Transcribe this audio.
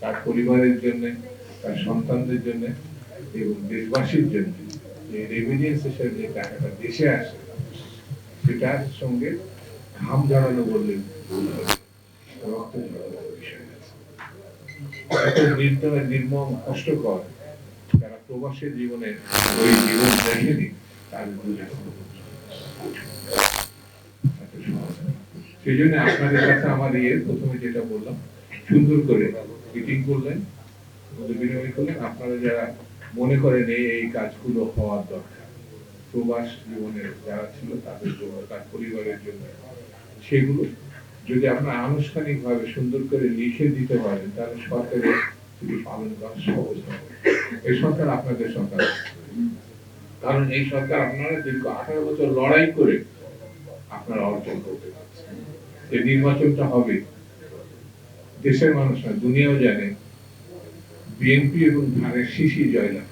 তার পরিবারের জন্য, তার সন্তানদের জন্য এবং দেশবাসীর জন্য যে রেমিডিয়েন্স হিসেবে যে টাকাটা দেশে আসে সেটার সঙ্গে ঘাম ঝরানো বললে রক্ত ঝরানোর বিষয় আছে। এত নির্মম কষ্টকর যারা প্রবাসী জীবনে ওই জীবন দেখেনি তার বুঝে সেই জন্য আপনাদের কাছে আমার প্রথমে যেটা বললাম, সুন্দর করে মিটিং করলেন, বিনিময় করলেন। আপনারা যারা মনে করেন এই কাজগুলো হওয়ার দরকার প্রবাস জীবনে যারা ছিল তাদের জন্য, তার পরিবারের জন্য, সেগুলো যদি আপনারা আনুষ্ঠানিক ভাবে সুন্দর করে লিখে দিতে পারেন তাহলে সরকারের পালন করা সহজ হবে। এই সরকার আপনাদের সরকার, কারণ এই সরকার আপনারা দীর্ঘ 18 বছর লড়াই করে আপনারা অর্জন করতে পারছেন। যে নির্বাচনটা হবে দেশের মানুষ না দুনিয়াও জানে বিএনপি এবং ধানের শীষই জয়লাভ।